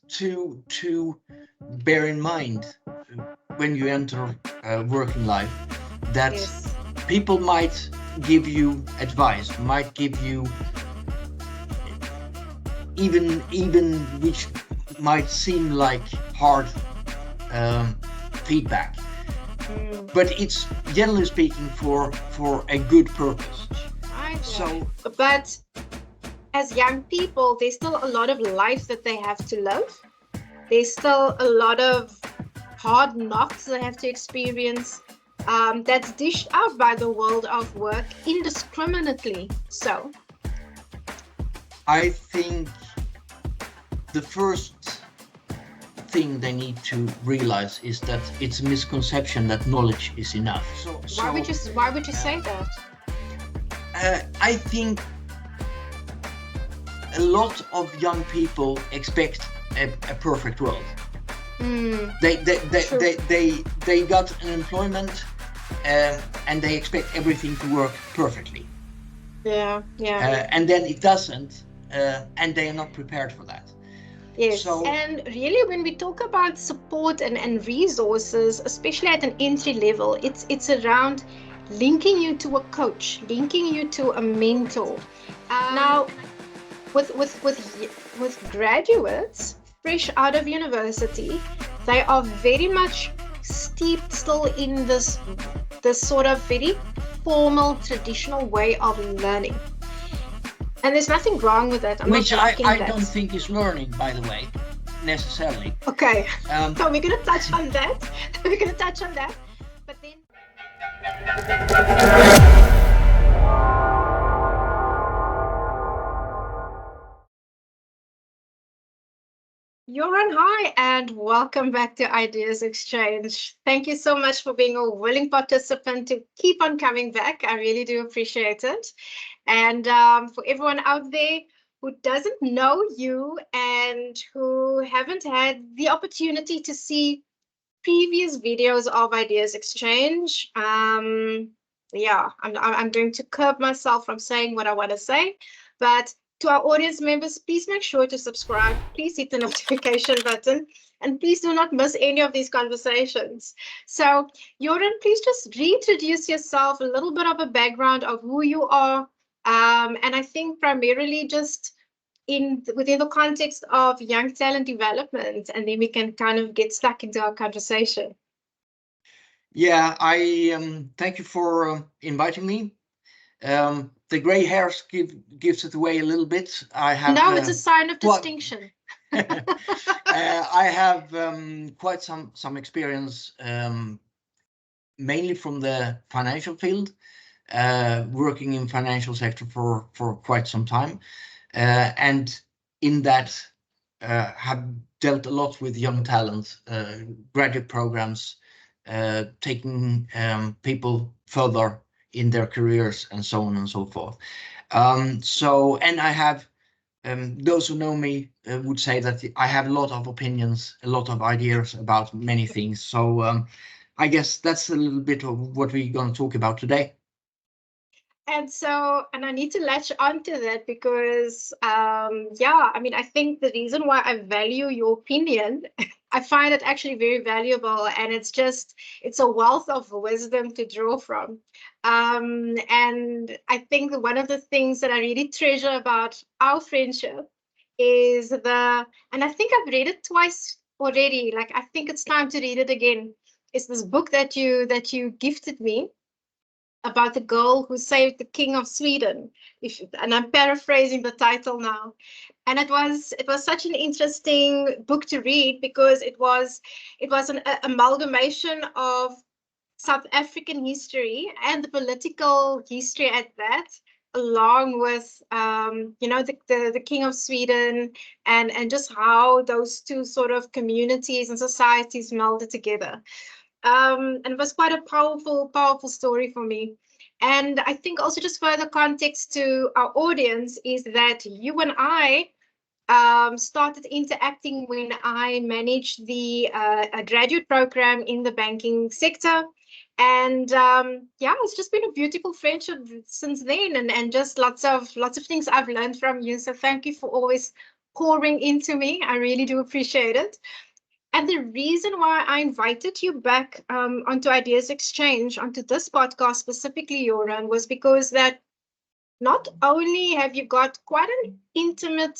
to bear in mind when you enter working life that Yes. people might give you advice, might give you even which might seem like hard feedback, but it's generally speaking for a good purpose. I know. So, But as young people, there's still a lot of life that they have to live. There's still a lot of hard knocks they have to experience, that's dished out by the world of work indiscriminately. So, I think the first thing they need to realize is that it's a misconception that knowledge is enough. why would you say that? I think a lot of young people expect a perfect world. They got an employment and they expect everything to work perfectly. Yeah. And then it doesn't, and they are not prepared for that. Yes. And really, when we talk about support and resources, especially at an entry level, it's around linking you to a coach, linking you to a mentor. Now, with graduates fresh out of university, they are very much steeped still in this sort of very formal, traditional way of learning. And there's nothing wrong with that. Which I don't think is learning, by the way, necessarily. Okay. So we're going to touch on that. But then... Göran, hi, and welcome back to Ideas Exchange. Thank you so much for being a willing participant to keep on coming back. I really do appreciate it. And for everyone out there who doesn't know you and who haven't had the opportunity to see previous videos of Ideas Exchange, yeah, I'm going to curb myself from saying what I want to say, but to our audience members, please make sure to subscribe. Please hit the notification button, and please do not miss any of these conversations. So, Göran, please just reintroduce yourself, a little bit of a background of who you are, and I think primarily just within the context of young talent development, and then we can kind of get stuck into our conversation. Yeah, I thank you for inviting me. The gray hairs gives it away a little bit. I have no, it's a sign of distinction. I have quite some experience, mainly from the financial field, working in financial sector for quite some time, and in that have dealt a lot with young talent, graduate programs, taking people further in their careers and so on and so forth. And I have, those who know me would say that I have a lot of opinions, a lot of ideas about many things. So I guess that's a little bit of what we're going to talk about today. And I need to latch onto that because, yeah, I mean, I think the reason why I value your opinion, I find it actually very valuable, and it's a wealth of wisdom to draw from. And I think one of the things that I really treasure about our friendship is and I think I've read it twice already. Like, I think it's time to read it again. It's this book that you gifted me about the girl who saved the king of Sweden. And I'm paraphrasing the title now. And it was such an interesting book to read because it was an amalgamation of South African history and the political history at that, along with the king of Sweden and just how those two sort of communities and societies melded together. And it was quite a powerful story for me. And I think also just further context to our audience is that you and I started interacting when I managed the graduate program in the banking sector. And yeah, it's just been a beautiful friendship since then, and just lots of things I've learned from you. So thank you for always pouring into me. I really do appreciate it. And the reason why I invited you back onto Ideas Exchange, onto this podcast specifically, Göran, was because that not only have you got quite an intimate,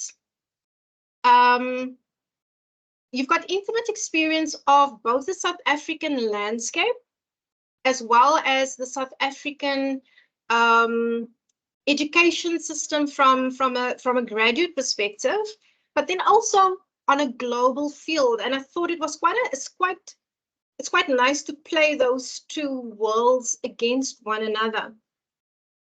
you've got intimate experience of both the South African landscape as well as the South African education system from a graduate perspective, but then also on a global field. And I thought it was it's quite nice to play those two worlds against one another.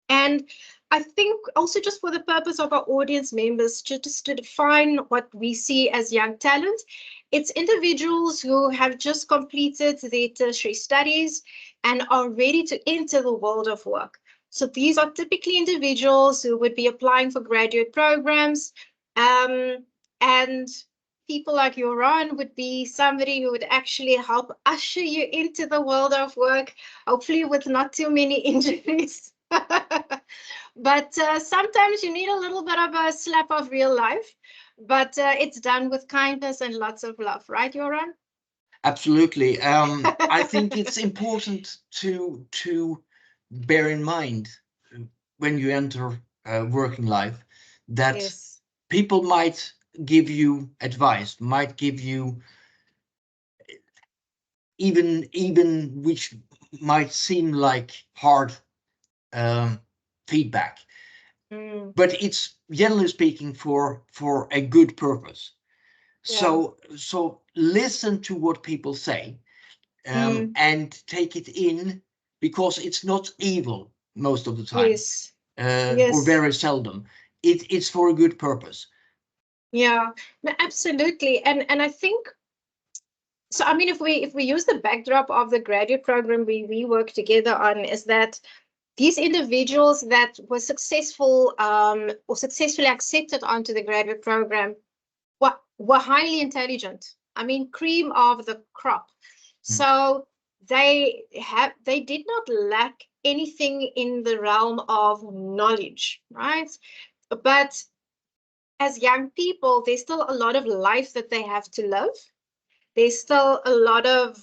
And I think also, just for the purpose of our audience members, just to define what we see as young talent, it's individuals who have just completed their tertiary studies and are ready to enter the world of work. So these are typically individuals who would be applying for graduate programs, and people like Göran would be somebody who would actually help usher you into the world of work, hopefully with not too many injuries. But sometimes you need a little bit of a slap of real life, but it's done with kindness and lots of love, right, Göran? Absolutely. I think it's important to bear in mind when you enter working life that Yes. people might give you advice, might give you even which might seem like hard feedback, but it's generally speaking for a good purpose. So listen to what people say, and take it in, because it's not evil most of the time. Yes. Or very seldom. It's for a good purpose. Yeah, no, absolutely. And I think so. I mean, if we use the backdrop of the graduate program we work together on, is that these individuals that were successful or successfully accepted onto the graduate program were highly intelligent. I mean, cream of the crop. So they did not lack anything in the realm of knowledge, right? But as young people, there's still a lot of life that they have to live. There's still a lot of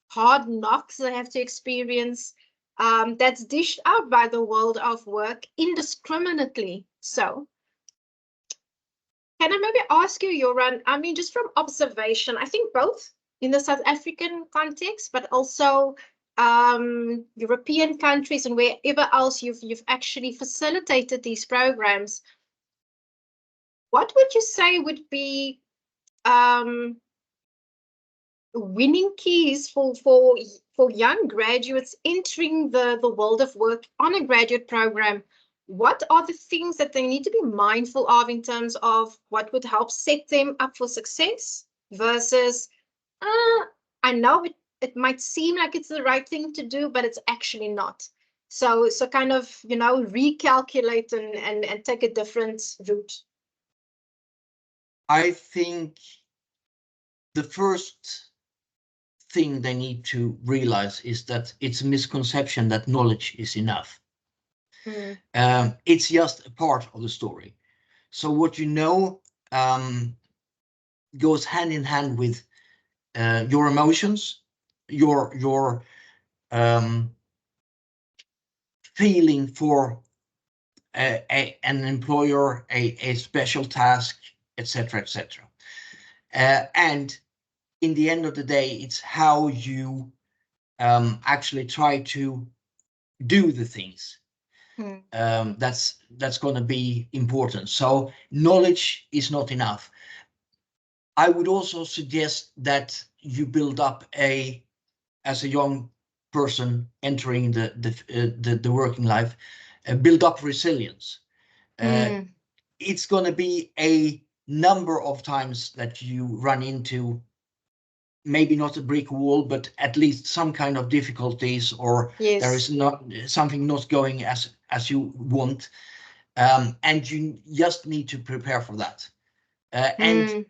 hard knocks they have to experience, that's dished out by the world of work indiscriminately. So can I maybe ask you, Göran, I mean, just from observation, I think both in the South African context, but also European countries and wherever else you've actually facilitated these programs, what would you say would be winning keys for young graduates entering the world of work on a graduate program? What are the things that they need to be mindful of in terms of what would help set them up for success versus, I know it might seem like it's the right thing to do, but it's actually not. So kind of, recalculate and take a different route. I think the first thing they need to realize is that it's a misconception that knowledge is enough. It's just a part of the story. So what you know goes hand in hand with your emotions, your feeling for an employer, a special task, etc., etc. And in the end of the day, it's how you actually try to do the things. That's going to be important. So knowledge is not enough. I would also suggest that you build up as a young person entering the working life, build up resilience. It's going to be a number of times that you run into maybe not a brick wall, but at least some kind of difficulties, or there is not something not going as you want, and you just need to prepare for that. And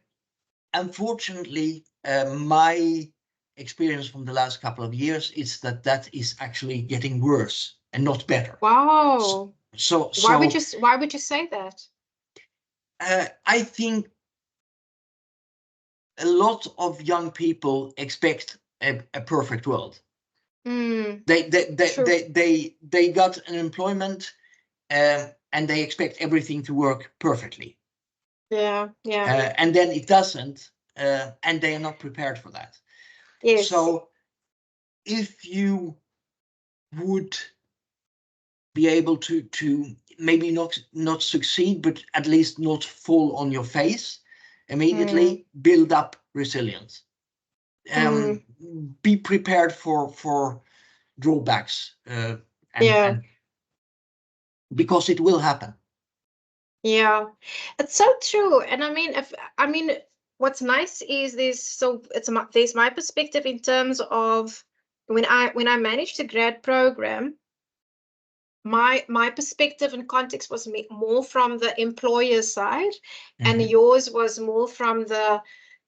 unfortunately, my experience from the last couple of years is that is actually getting worse and not better. Wow. So why would you say that? I think a lot of young people expect a perfect world. They got an employment and they expect everything to work perfectly. Yeah. And then it doesn't, and they are not prepared for that. Yes. So if you would be able to maybe not succeed, but at least not fall on your face immediately, build up resilience. Be prepared for drawbacks, and because it will happen. Yeah, it's so true. And I mean, what's nice is there's my perspective in terms of when I managed the grad program, my perspective and context was more from the employer side, and yours was more from the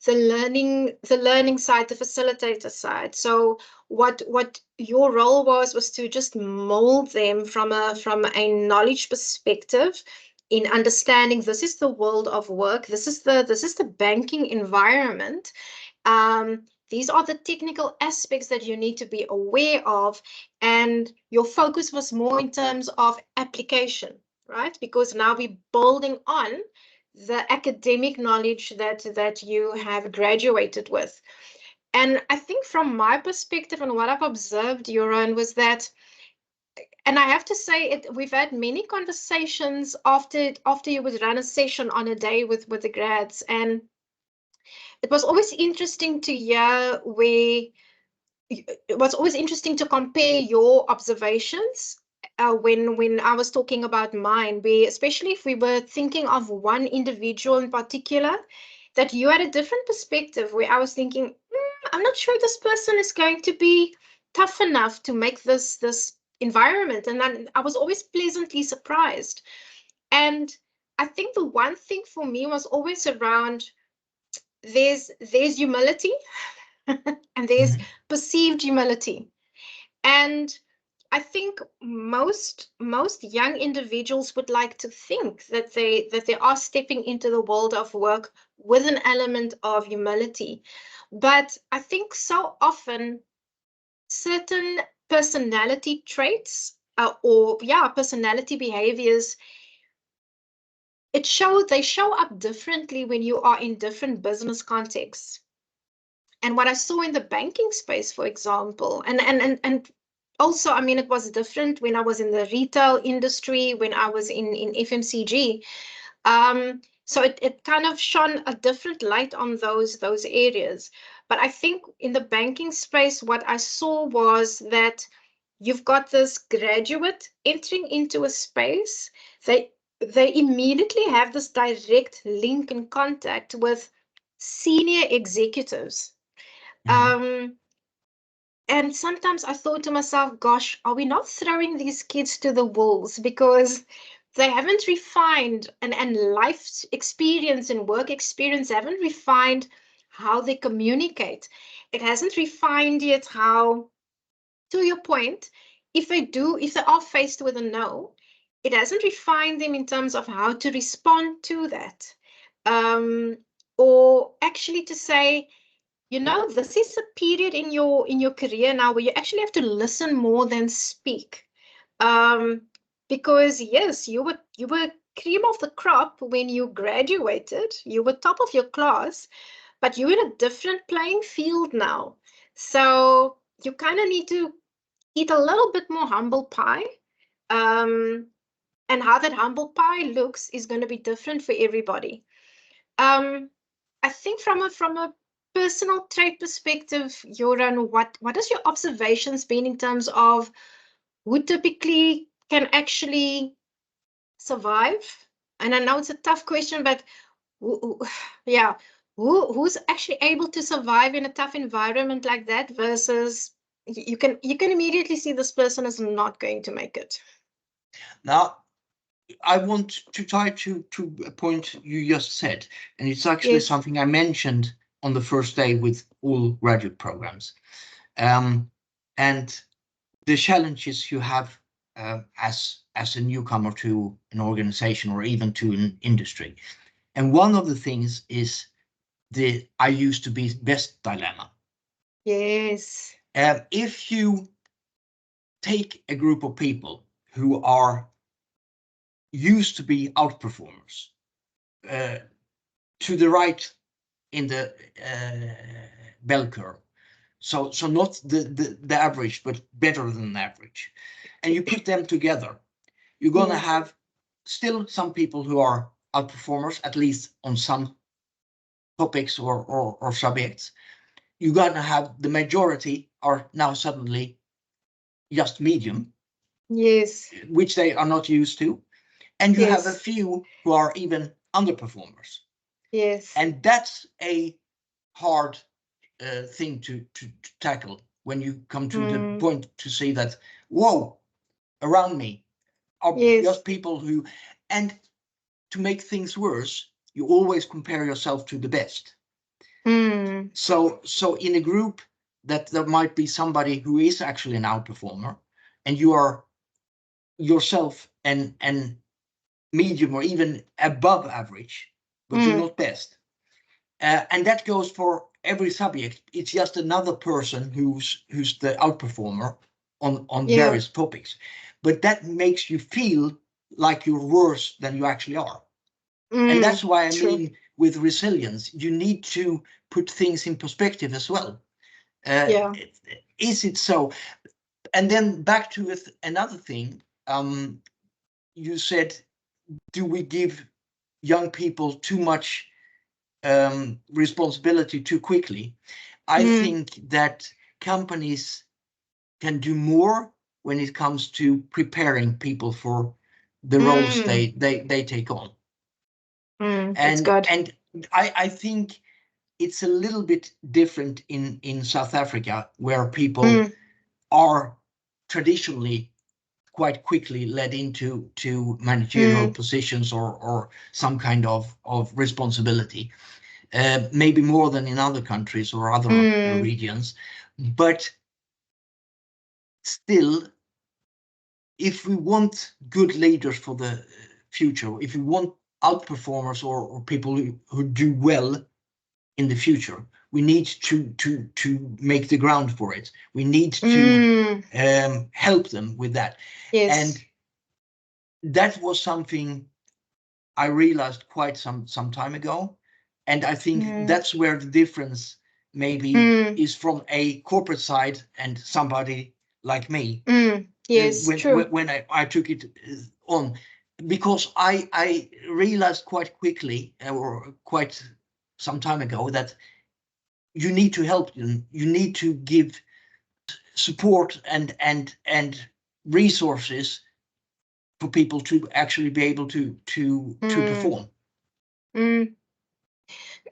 learning side, the facilitator side. So what your role was to just mold them from a knowledge perspective, in understanding this is the world of work, this is the banking environment. These are the technical aspects that you need to be aware of, and your focus was more in terms of application, right? Because now we're building on the academic knowledge that you have graduated with. And I think from my perspective and what I've observed, Göran, was that, and I have to say, we've had many conversations after you would run a session on a day with the grads, and it was always interesting to hear it was always interesting to compare your observations when I was talking about mine, especially if we were thinking of one individual in particular, that you had a different perspective, where I was thinking, I'm not sure this person is going to be tough enough to make this environment. And then I was always pleasantly surprised. And I think the one thing for me was always around, there's humility and there's perceived humility. And I think most young individuals would like to think that they are stepping into the world of work with an element of humility. But I think so often certain personality traits personality behaviors, they show up differently when you are in different business contexts. And what I saw in the banking space, for example, and also, I mean, it was different when I was in the retail industry, when I was in FMCG. So it kind of shone a different light on those areas. But I think in the banking space, what I saw was that you've got this graduate entering into a space. They immediately have this direct link and contact with senior executives. And sometimes I thought to myself, gosh, are we not throwing these kids to the wolves because they haven't refined, and life experience and work experience haven't refined how they communicate. It hasn't refined yet how, to your point, if they are faced with a no, it hasn't refined them in terms of how to respond to that. Or actually to say, this is a period in your career now where you actually have to listen more than speak. Because yes, you were cream of the crop when you graduated. You were top of your class, but you're in a different playing field now. So you kind of need to eat a little bit more humble pie. And how that humble pie looks is going to be different for everybody. I think from a personal trait perspective, Göran, what has your observations been in terms of who typically can actually survive? And I know it's a tough question, but who's actually able to survive in a tough environment like that versus you can immediately see this person is not going to make it. Now, I want to tie to a point you just said, and it's actually something I mentioned on the first day with all graduate programs, and the challenges you have as a newcomer to an organization or even to an industry. And one of the things is the I used to be best dilemma. Yes. If you take a group of people who are used to be outperformers, to the right in the bell curve, so not the average, but better than average, and you put them together, you're going to Yes. have still some people who are outperformers, at least on some topics or subjects. You're going to have the majority are now suddenly just medium, Yes. which they are not used to. And you have a Yes. few who are even underperformers. Yes. And that's a hard thing to tackle when you come to the point to see that, whoa, around me are Yes. just people who, and to make things worse, you always compare yourself to the best. So in a group that there might be somebody who is actually an outperformer, and you are yourself and medium or even above average, but you're not best. And that goes for every subject. It's just another person who's the outperformer on various topics. But that makes you feel like you're worse than you actually are. And that's why I mean, with resilience, you need to put things in perspective as well. Is it so? And then back to another thing. You said, do we give young people too much responsibility too quickly? I think that companies can do more when it comes to preparing people for the roles they take on. That's good. And I think it's a little bit different in South Africa, where people are traditionally quite quickly led into managerial positions or some kind of responsibility, maybe more than in other countries or other regions. But still, if we want good leaders for the future, if we want outperformers or people who do well in the future, we need to make the ground for it. We need to help them with that. Yes. And that was something I realized quite some time ago. And I think that's where the difference maybe is from a corporate side and somebody like me. Yes, true. When I took it on, because I realized quite quickly, or quite some time ago, that you need to help them. You need to give support and resources for people to actually be able to perform.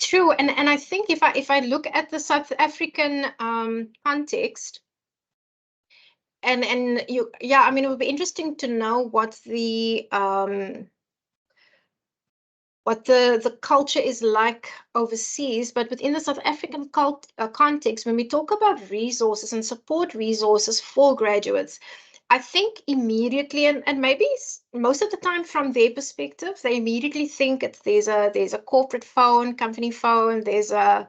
True, and I think if I look at the South African context, and you, I mean, it would be interesting to know what the culture is like overseas, but within the South African context, when we talk about resources and support resources for graduates, I think immediately, and maybe most of the time from their perspective, they immediately think there's a corporate phone, company phone, there's a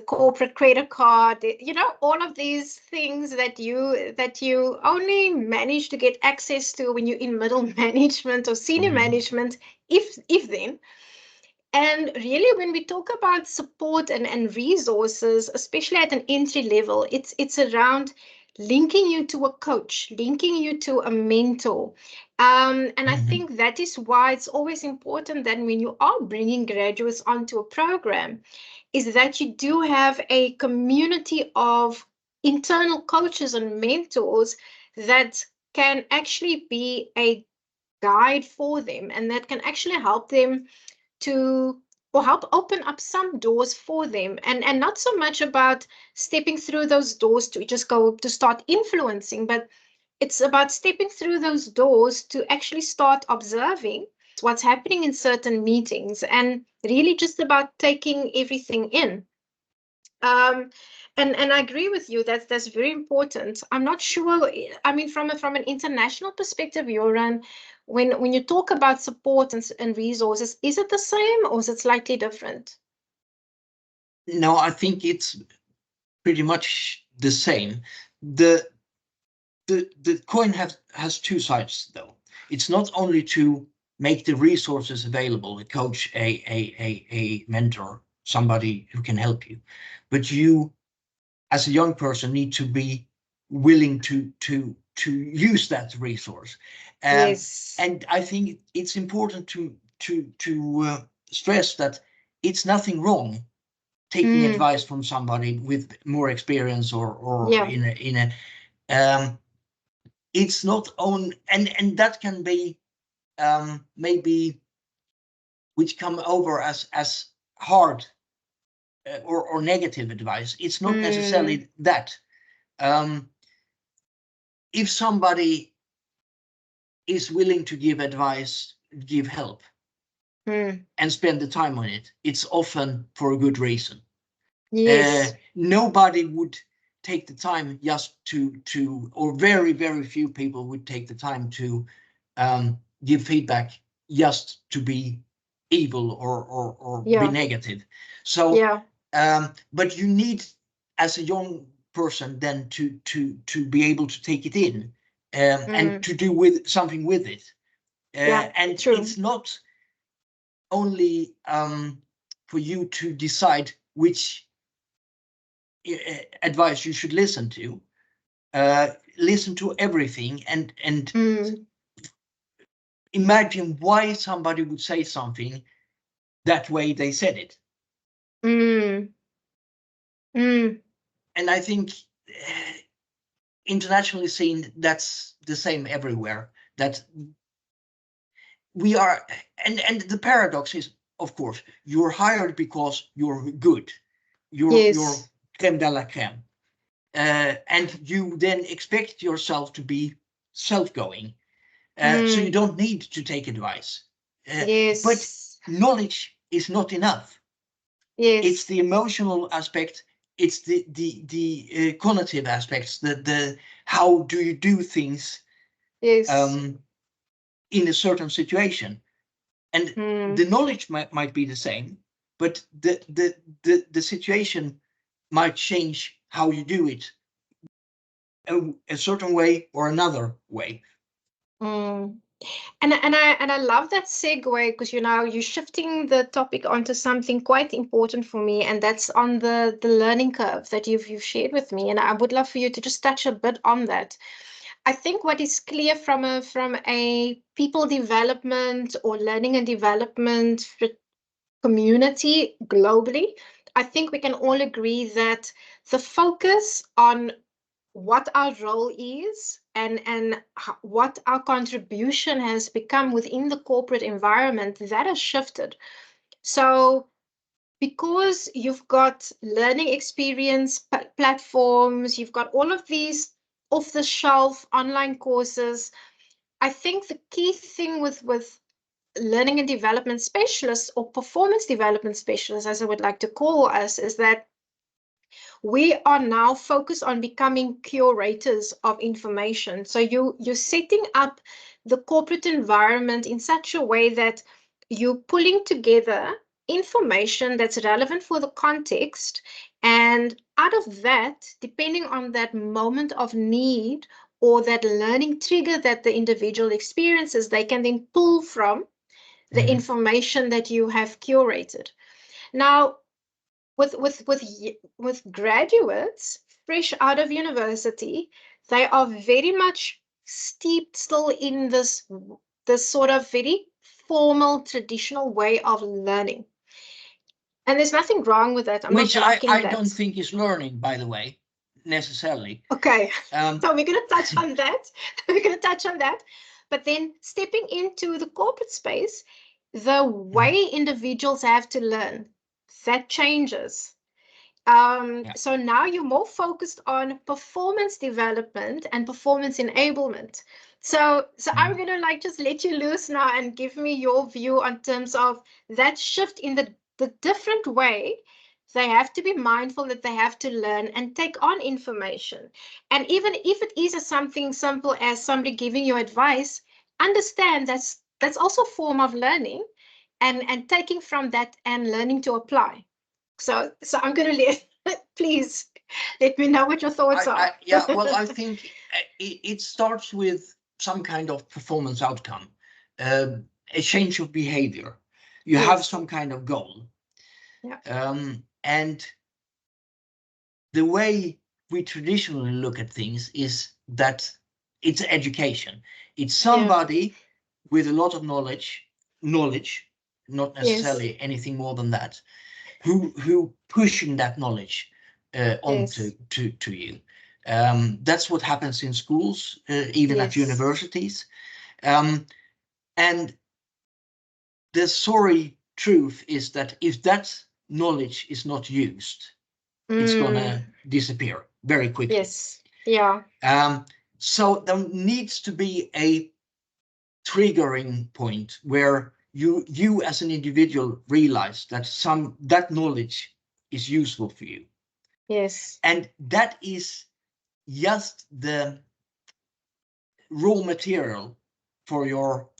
corporate credit card, you know, all of these things that you only manage to get access to when you're in middle management or senior management, if then. And really, when we talk about support and resources, especially at an entry level, it's around linking you to a coach, linking you to a mentor. And I think that is why it's always important that when you are bringing graduates onto a program, is that you do have a community of internal coaches and mentors that can actually be a guide for them and that can actually help them to, or help open up some doors for them, and not so much about stepping through those doors to just go to start influencing, but it's about stepping through those doors to actually start observing what's happening in certain meetings and really just about taking everything in. And I agree with you, that's very important. I'm not sure, I mean, from an international perspective, Göran, when you talk about support and resources, is it the same or is it slightly different? No, I think it's pretty much the same. The coin has two sides, though. It's not only to make the resources available, a coach, a mentor, somebody who can help you, but you, as a young person, need to be willing to use that resource. Yes. And I think it's important to stress that it's nothing wrong taking advice from somebody with more experience or Yeah. in a it's not on, and that can be maybe which come over as hard or negative advice. It's not necessarily that. If somebody is willing to give advice, give help, and spend the time on it, it's often for a good reason. Yes. Nobody would take the time just to, or very, very few people would take the time to give feedback just to be evil or be negative. So, but you need, as a young person, then to be able to take it in and to do with something with it. And true. it's not only for you to decide which advice you should listen to. Listen to everything and imagine why somebody would say something that way they said it. And I think internationally seen, that's the same everywhere. That we are, and the paradox is, of course, you're hired because you're good. You're crème de la crème. And you then expect yourself to be self-going. So you don't need to take advice. But knowledge is not enough. It's the emotional aspect. It's the cognitive aspects. The how do you do things in a certain situation, and the knowledge might be the same, but the situation might change how you do it a certain way or another way. And I love that segue, because you're shifting the topic onto something quite important for me, and that's on the learning curve that you've shared with me, and I would love for you to just touch a bit on that. I think what is clear from a people development or learning and development community globally, I think we can all agree that the focus on what our role is and what our contribution has become within the corporate environment, that has shifted. So because you've got learning experience platforms, you've got all of these off-the-shelf online courses, I think the key thing with learning and development specialists, or performance development specialists, as I would like to call us, is that we are now focused on becoming curators of information. So you're setting up the corporate environment in such a way that you're pulling together information that's relevant for the context, and out of that, depending on that moment of need or that learning trigger that the individual experiences, they can then pull from the information that you have curated. Now, with graduates fresh out of university, they are very much steeped still in this sort of very formal, traditional way of learning. And there's nothing wrong with that. I'm Which not knocking I that. don't think is learning, by the way, necessarily. Okay, so we're going to touch on that. We're going to touch on that. But then stepping into the corporate space, the way individuals have to learn, that changes. So now you're more focused on performance development and performance enablement. So I'm going to just let you loose now and give me your view on terms of that shift in the different way they have to be mindful that they have to learn and take on information. And even if it is something simple as somebody giving you advice, understand that's also a form of learning, and taking from that and learning to apply. So I'm going to please let me know what your thoughts are. Yeah, well, I think it starts with some kind of performance outcome, a change of behavior. You have Yes. some kind of goal. Yeah. And the way we traditionally look at things is that it's education. It's somebody with a lot of knowledge, not necessarily Yes. anything more than that, who pushing that knowledge onto Yes. to you. That's what happens in schools, even at Yes. universities. And the sorry truth is that if that knowledge is not used, it's gonna disappear very quickly. Yes. Yeah. So there needs to be a triggering point where you as an individual realize that that knowledge is useful for you. Yes. And that is just the raw material for your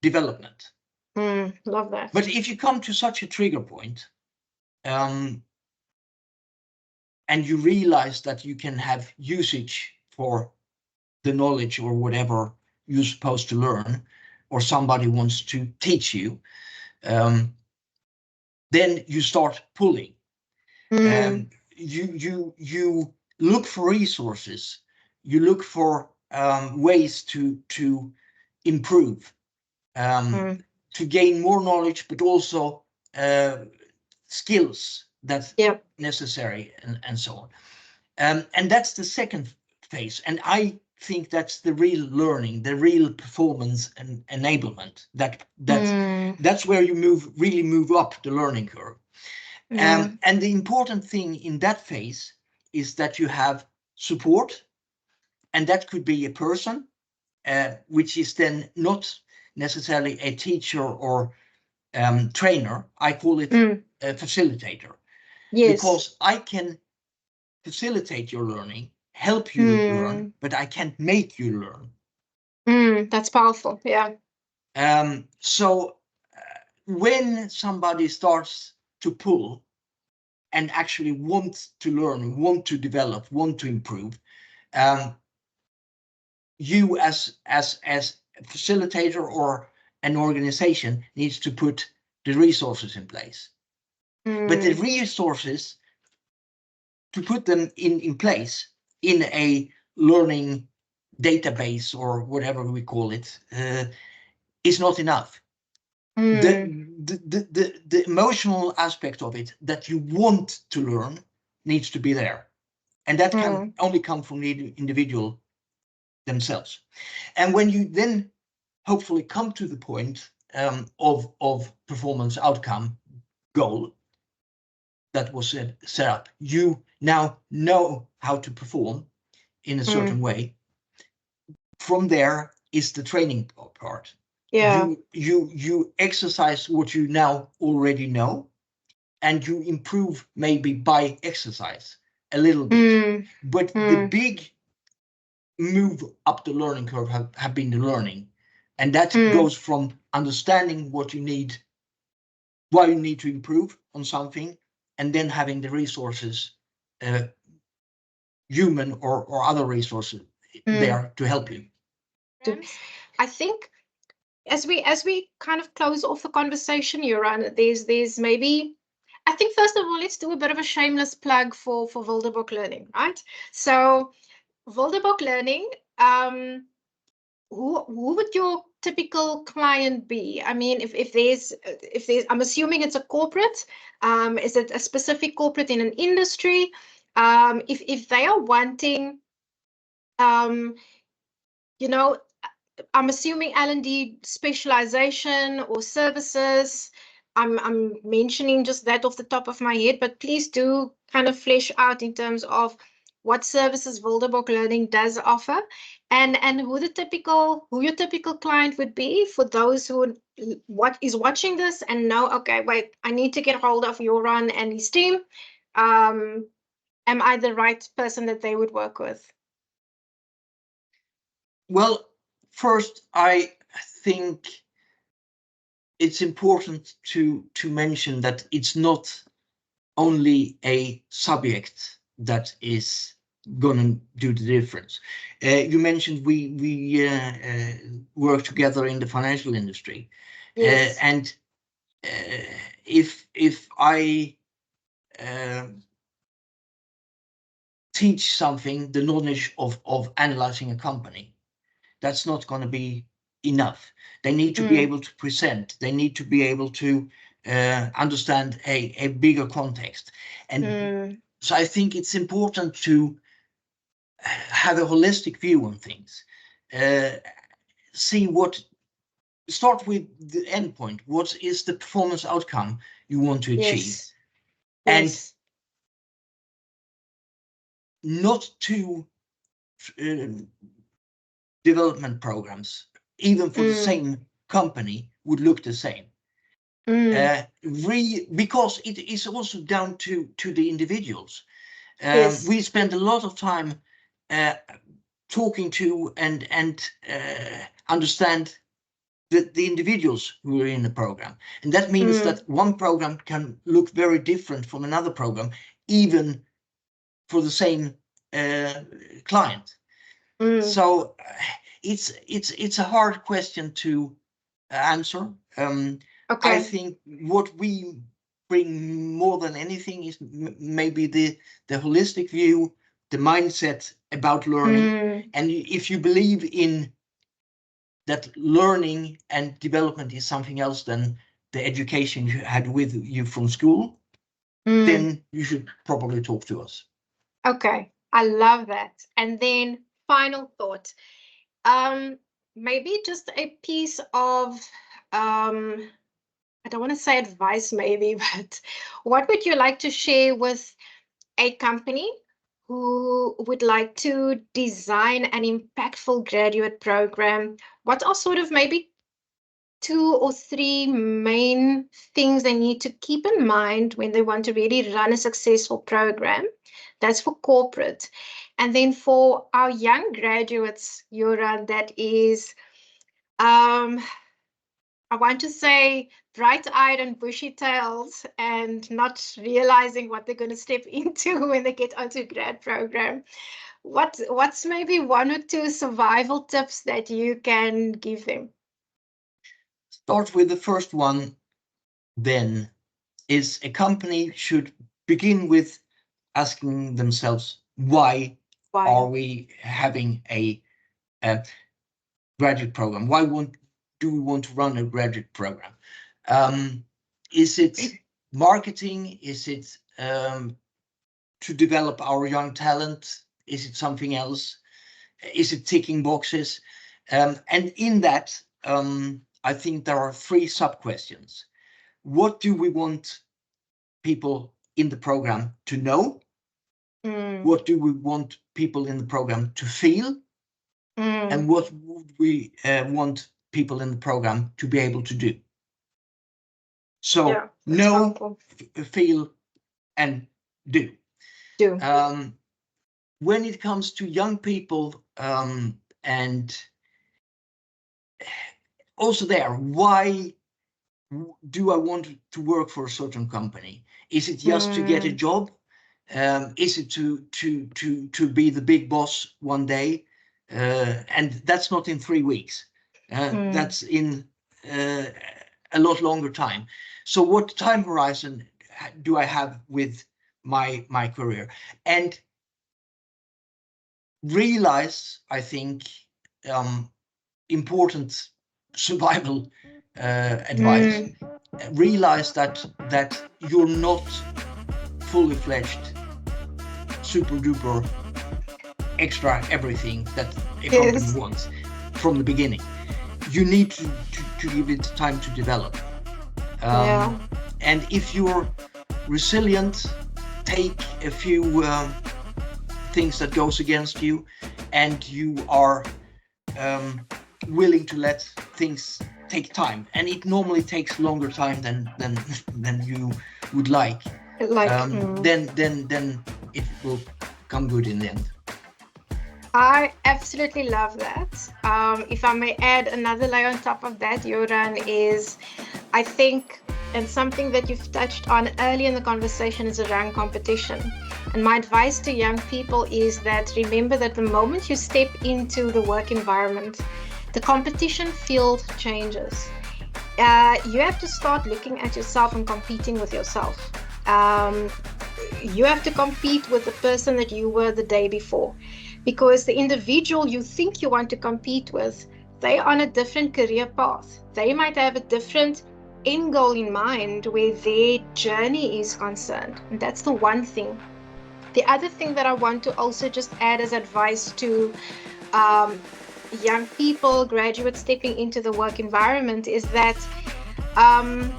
development. Love that. But if you come to such a trigger point, and you realize that you can have usage for the knowledge or whatever you're supposed to learn, or somebody wants to teach you, then you start pulling. You look for resources, you look for ways to improve, to gain more knowledge, but also skills that's necessary, and so on. And that's the second phase. And I think that's the real learning, the real performance and enablement. That's where you really move up the learning curve. And the important thing in that phase is that you have support, and that could be a person, which is then not necessarily a teacher or trainer. I call it a facilitator. Yes. Because I can facilitate your learning, help you learn, but I can't make you learn. That's powerful. Yeah. So when somebody starts to pull and actually want to learn, want to develop, want to improve, you as a facilitator or an organization needs to put the resources in place. But the resources, to put them in place in a learning database or whatever we call it, is not enough. The emotional aspect of it, that you want to learn, needs to be there, and that can only come from the individual themselves. And when you then hopefully come to the point of performance outcome goal that was set up, you now know how to perform in a certain way. From there is the training part. Yeah. You exercise what you now already know, and you improve maybe by exercise a little bit. But the big move up the learning curve have been the learning, and that goes from understanding what you need, why you need to improve on something, and then having the resources, human or other resources there to help you. I think as we kind of close off the conversation, Göran, there's maybe, I think first of all, let's do a bit of a shameless plug for Wildebok Learning, right? So Wildebok Learning, who would your typical client be? I mean, if there's, I'm assuming it's a corporate. Is it a specific corporate in an industry? If they are wanting, you know, I'm assuming L&D specialization or services. I'm mentioning just that off the top of my head, but please do kind of flesh out in terms of what services Wildebok Learning does offer, and who your typical client would be for those who is watching this and know, okay, wait, I need to get hold of Göran and his team. Am I the right person that they would work with? Well, first, I think it's important to mention that it's not only a subject that is going to do the difference. You mentioned we work together in the financial industry. Yes. And if I teach something, the knowledge of analyzing a company, that's not going to be enough. They need to be able to present. They need to be able to understand a bigger context. And so I think it's important to have a holistic view on things. See start with the end point. What is the performance outcome you want to achieve? Yes. And Yes. not two development programs, even for the same company, would look the same. Because it is also down to the individuals. Yes. We spend a lot of time talking to and understand the individuals who are in the program. And that means that one program can look very different from another program, even for the same client. So it's a hard question to answer. Okay. I think what we bring more than anything is maybe the holistic view, the mindset about learning. And if you believe in that learning and development is something else than the education you had with you from school, then you should probably talk to us. Okay, I love that. And then final thought, maybe just a piece of, I don't want to say advice maybe, but what would you like to share with a company who would like to design an impactful graduate program? What are sort of maybe 2 or 3 main things they need to keep in mind when they want to really run a successful program? That's for corporate. And then for our young graduates, Göran, that is, I want to say bright-eyed and bushy-tailed and not realizing what they're going to step into when they get onto a grad program. What's maybe 1 or 2 survival tips that you can give them? Start with the first one, then, is a company should begin with asking themselves, why are we having a graduate program? Why do we want to run a graduate program? Is it marketing? Is it to develop our young talent? Is it something else? Is it ticking boxes? And in that, I think there are 3 sub-questions. What do we want people in the program to know? What do we want people in the program to feel? And what would we want people in the program to be able to do? So know, feel, and do. When it comes to young people, and also there, why do I want to work for a certain company? Is it just to get a job? Is it to be the big boss one day? And that's not in 3 weeks. That's in a lot longer time. So what time horizon do I have with my career? And realize, I think, important survival advice. Realize that you're not fully fledged, super duper extra everything that a company wants from the beginning. You need to give it time to develop. And if you're resilient, take a few things that goes against you, and you are willing to let things take time, and it normally takes longer time than you would like. Then it will come good in the end. I absolutely love that. If I may add another layer on top of that, Göran, is I think and something that you've touched on early in the conversation is around competition. And my advice to young people is that remember that the moment you step into the work environment, the competition field changes. You have to start looking at yourself and competing with yourself. You have to compete with the person that you were the day before, because the individual you think you want to compete with, they're on a different career path. They might have a different end goal in mind where their journey is concerned. And that's the one thing. The other thing that I want to also just add as advice to young people, graduates stepping into the work environment is that, and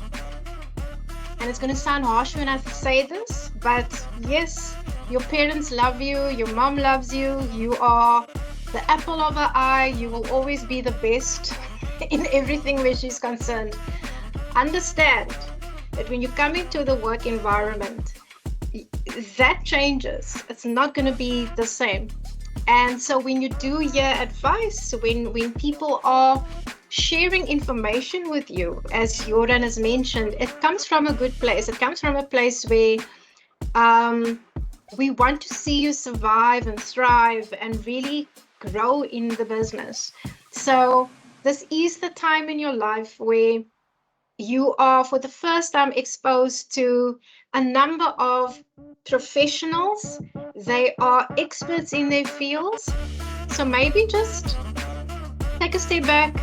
it's going to sound harsh when I say this, but yes, your parents love you, your mom loves you, you are the apple of her eye, you will always be the best in everything where she's concerned. Understand that when you come into the work environment, that changes. It's not going to be the same. And so when you do hear advice, when people are sharing information with you, as Göran has mentioned, it comes from a good place. It comes from a place where we want to see you survive and thrive and really grow in the business. So this is the time in your life where you are for the first time exposed to a number of professionals. They are experts in their fields. So maybe just take a step back,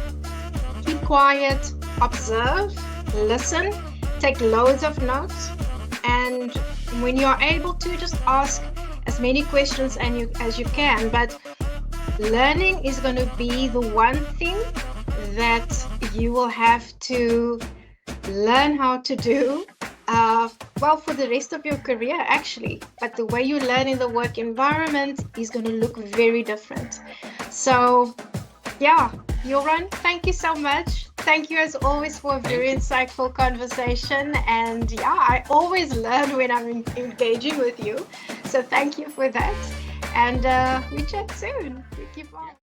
keep quiet, observe, listen, take loads of notes. And when you're able to, just ask as many questions as you can. But learning is going to be the one thing that you will have to learn how to do, well, for the rest of your career, actually. But the way you learn in the work environment is going to look very different. So, yeah, Göran, thank you so much. Thank you, as always, for a very insightful conversation. And yeah, I always learn when I'm engaging with you. So thank you for that. And we chat soon. Thank you. Bye.